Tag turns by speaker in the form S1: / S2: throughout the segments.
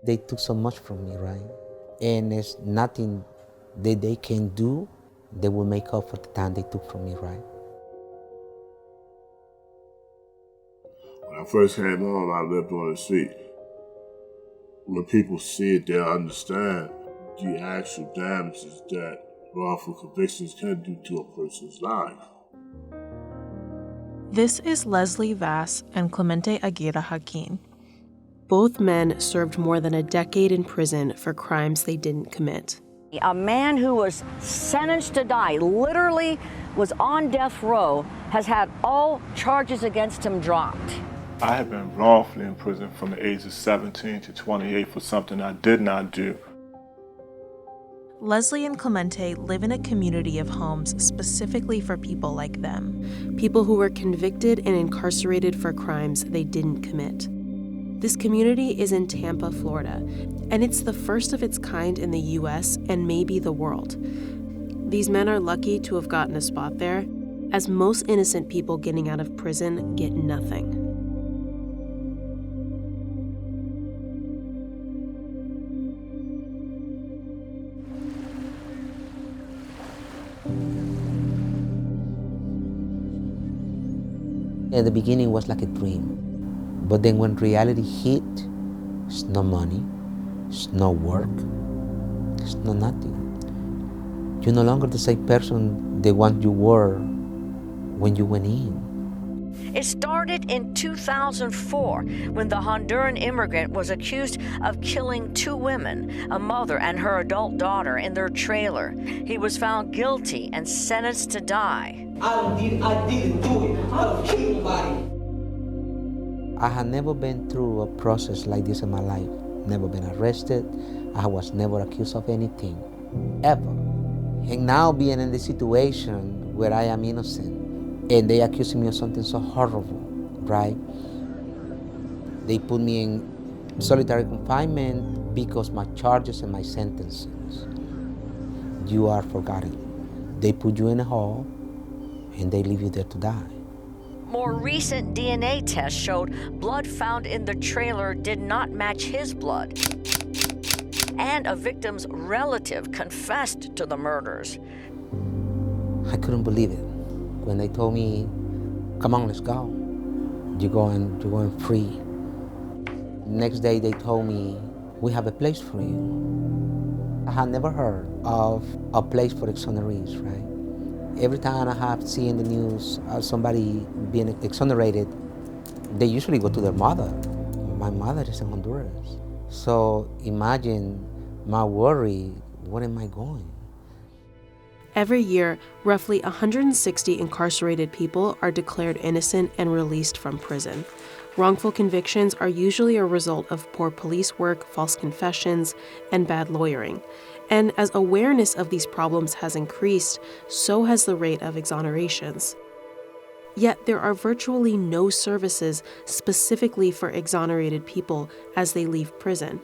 S1: They took so much from me, right? And there's nothing that they can do that will make up for the time they took from me, right?
S2: When I first came home, I lived on the street. When people see it, they'll understand the actual damages that wrongful convictions can do to a person's life.
S3: This is Leslie Vass and Clemente Aguirre Haquin. Both men served more than a decade in prison for crimes they didn't commit.
S4: A man who was sentenced to die, literally was on death row, has had all charges against him dropped.
S5: I have been wrongfully in prison from the age of 17 to 28 for something I did not do.
S3: Leslie and Clemente live in a community of homes specifically for people like them, people who were convicted and incarcerated for crimes they didn't commit. This community is in Tampa, Florida, and it's the first of its kind in the U.S. and maybe the world. These men are lucky to have gotten a spot there, as most innocent people getting out of prison get nothing.
S1: At the beginning, it was like a dream. But then when reality hit, it's no money, it's no work, it's no nothing. You're no longer the same person the one you were when you went in.
S4: It started in 2004 when the Honduran immigrant was accused of killing 2 women, a mother and her adult daughter, in their trailer. He was found guilty and sentenced to die.
S6: I didn't do it. I don't kill nobody.
S1: I had never been through a process like this in my life. Never been arrested. I was never accused of anything, ever. And now being in the situation where I am innocent and they accusing me of something so horrible, right? They put me in solitary confinement because my charges and my sentences, you are forgotten. They put you in a hole and they leave you there to die.
S4: More recent DNA tests showed blood found in the trailer did not match his blood. And a victim's relative confessed to the murders.
S1: I couldn't believe it. When they told me, come on, let's go. You're going free. Next day they told me, we have a place for you. I had never heard of a place for exonerees, right? Every time I have seen the news somebody being exonerated, they usually go to their mother. My mother is in Honduras. So imagine my worry, where am I going?
S3: Every year, roughly 160 incarcerated people are declared innocent and released from prison. Wrongful convictions are usually a result of poor police work, false confessions, and bad lawyering. And as awareness of these problems has increased, so has the rate of exonerations. Yet there are virtually no services specifically for exonerated people as they leave prison,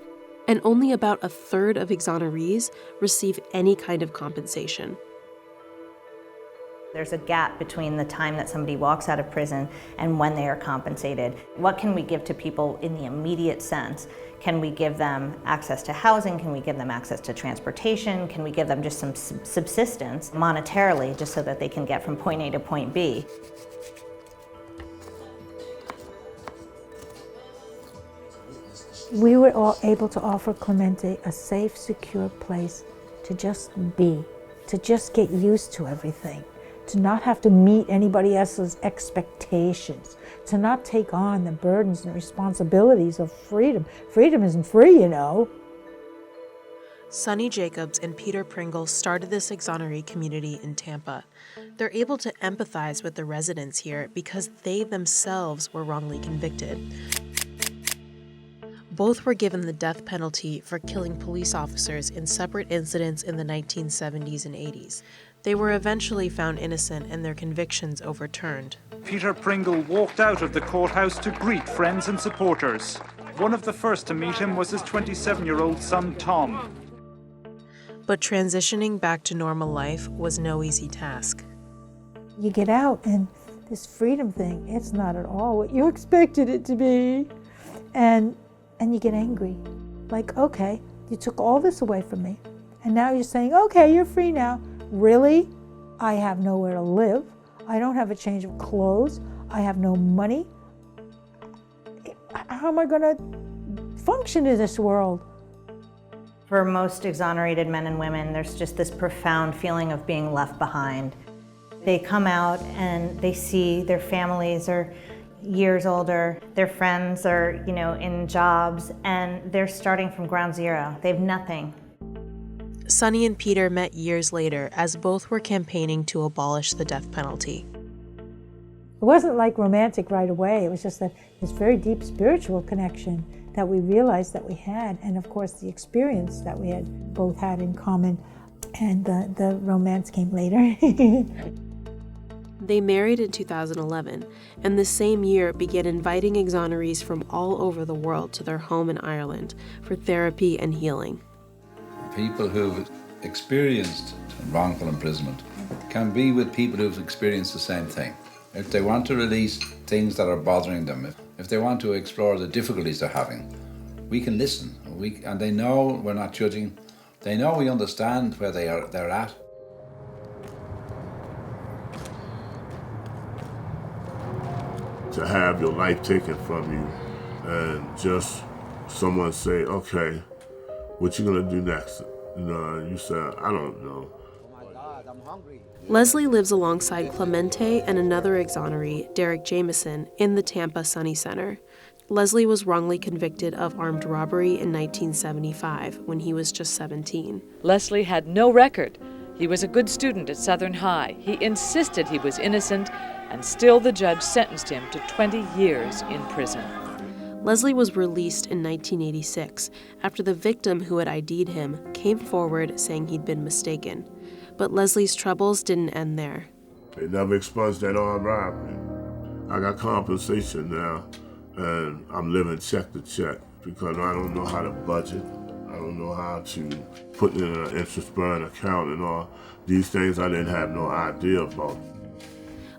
S3: and only about a third of exonerees receive any kind of compensation.
S7: There's a gap between the time that somebody walks out of prison and when they are compensated. What can we give to people in the immediate sense? Can we give them access to housing? Can we give them access to transportation? Can we give them just some subsistence monetarily just so that they can get from point A to point B?
S8: We were all able to offer Clemente a safe, secure place to just be, to just get used to everything, to not have to meet anybody else's expectations, to not take on the burdens and responsibilities of freedom. Freedom isn't free, you know.
S3: Sonny Jacobs and Peter Pringle started this exoneree community in Tampa. They're able to empathize with the residents here because they themselves were wrongly convicted. Both were given the death penalty for killing police officers in separate incidents in the 1970s and 80s. They were eventually found innocent and their convictions overturned.
S9: Peter Pringle walked out of the courthouse to greet friends and supporters. One of the first to meet him was his 27-year-old son, Tom.
S3: But transitioning back to normal life was no easy task.
S8: You get out and this freedom thing, it's not at all what you expected it to be. And you get angry. Like, okay, you took all this away from me, and now you're saying, okay, you're free now. Really? I have nowhere to live. I don't have a change of clothes. I have no money. How am I going to function in this world?
S7: For most exonerated men and women, there's just this profound feeling of being left behind. They come out and they see their families are years older, their friends are, in jobs, and they're starting from ground zero. They have nothing.
S3: Sonny and Peter met years later as both were campaigning to abolish the death penalty.
S8: It wasn't like romantic right away. It was just that this very deep spiritual connection that we realized that we had, and of course the experience that we had both had in common, and the romance came later.
S3: They married in 2011, and the same year began inviting exonerees from all over the world to their home in Ireland for therapy and healing.
S10: People who've experienced wrongful imprisonment can be with people who've experienced the same thing. If they want to release things that are bothering them, if they want to explore the difficulties they're having, we can listen. And they know we're not judging. They know we understand where they're at.
S2: To have your life taken from you and just someone say, okay, what you gonna do next? You say, I don't know.
S3: Leslie lives alongside Clemente and another exoneree, Derek Jameson, in the Tampa Sunny Center. Leslie was wrongly convicted of armed robbery in 1975 when he was just 17.
S11: Leslie had no record. He was a good student at Southern High. He insisted he was innocent, and still the judge sentenced him to 20 years in prison.
S3: Leslie was released in 1986 after the victim who had ID'd him came forward saying he'd been mistaken. But Leslie's troubles didn't end there.
S2: They never expunged that armed robbery. I got compensation now, and I'm living check to check because I don't know how to budget. I don't know how to put in an interest-bearing account and all these things I didn't have no idea about.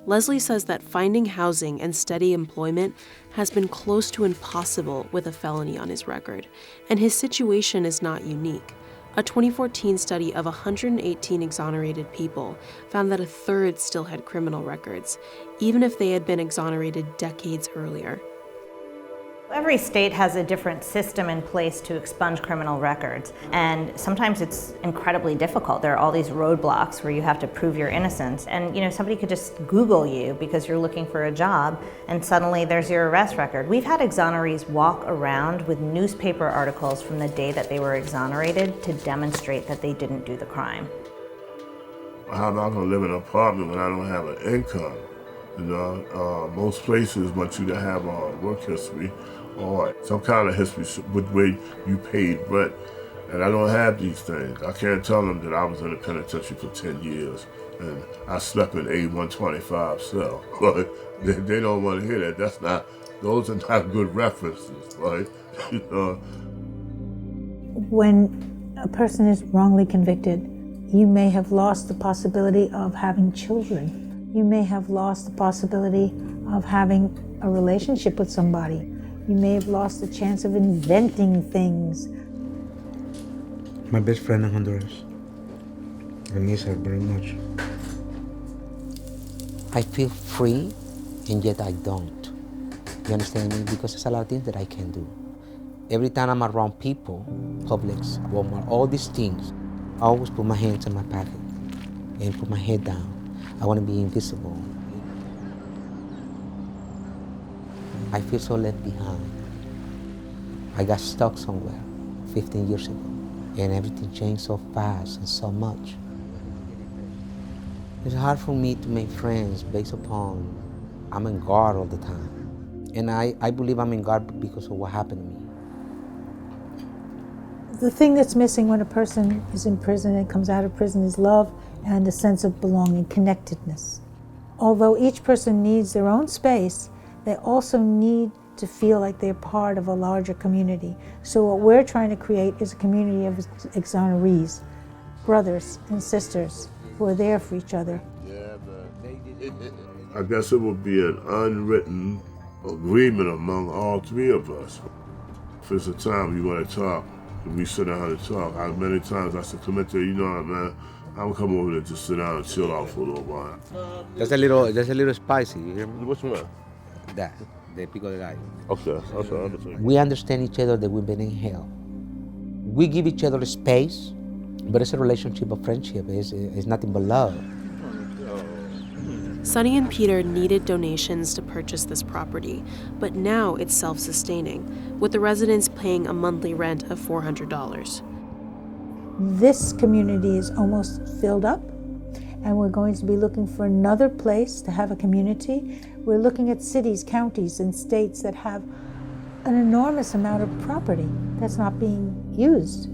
S3: Leslie says that finding housing and steady employment has been close to impossible with a felony on his record, and his situation is not unique. A 2014 study of 118 exonerated people found that a third still had criminal records, even if they had been exonerated decades earlier.
S7: Every state has a different system in place to expunge criminal records, and sometimes it's incredibly difficult. There are all these roadblocks where you have to prove your innocence, and somebody could just Google you because you're looking for a job, and suddenly there's your arrest record. We've had exonerees walk around with newspaper articles from the day that they were exonerated to demonstrate that they didn't do the crime.
S2: How am I going to live in an apartment when I don't have an income? Most places want you to have a work history or some kind of history with where you paid rent. And I don't have these things. I can't tell them that I was in the penitentiary for 10 years and I slept in A125 cell. But they don't want to hear that. Those are not good references, right?
S8: When a person is wrongly convicted, you may have lost the possibility of having children. You may have lost the possibility of having a relationship with somebody. You may have lost the chance of inventing things.
S1: My best friend in Honduras. I miss her very much. I feel free, and yet I don't. You understand me? Because there's a lot of things that I can do. Every time I'm around people, Publix, Walmart, all these things, I always put my hands in my pocket and put my head down. I want to be invisible. I feel so left behind. I got stuck somewhere 15 years ago, and everything changed so fast and so much. It's hard for me to make friends based upon I'm in guard all the time. And I believe I'm in guard because of what happened to me.
S8: The thing that's missing when a person is in prison and comes out of prison is love and a sense of belonging, connectedness. Although each person needs their own space, they also need to feel like they're part of a larger community. So what we're trying to create is a community of exonerees, brothers and sisters who are there for each other.
S2: I guess it would be an unwritten agreement among all three of us. If it's a time you want to talk, We sit down and talk. Many times I said, Clemente, you know what, man? I'm gonna come over there to sit down and chill out for a little while.
S1: That's a little spicy. You hear me?
S2: Which one?
S1: That, the pico de gallo.
S2: Okay, that's what I understand.
S1: We understand each other that we've been in hell. We give each other space, but it's a relationship of friendship. It's nothing but love.
S3: Sonny and Peter needed donations to purchase this property, but now it's self-sustaining, with the residents paying a monthly rent of $400.
S8: This community is almost filled up, and we're going to be looking for another place to have a community. We're looking at cities, counties, and states that have an enormous amount of property that's not being used.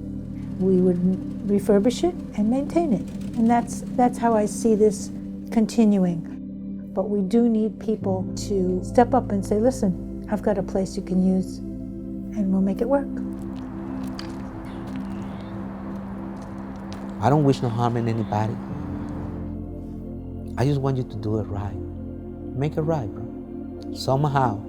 S8: We would refurbish it and maintain it, and that's how I see this continuing. But we do need people to step up and say, listen, I've got a place you can use, and we'll make it work.
S1: I don't wish no harm in anybody. I just want you to do it right. Make it right, bro. Somehow.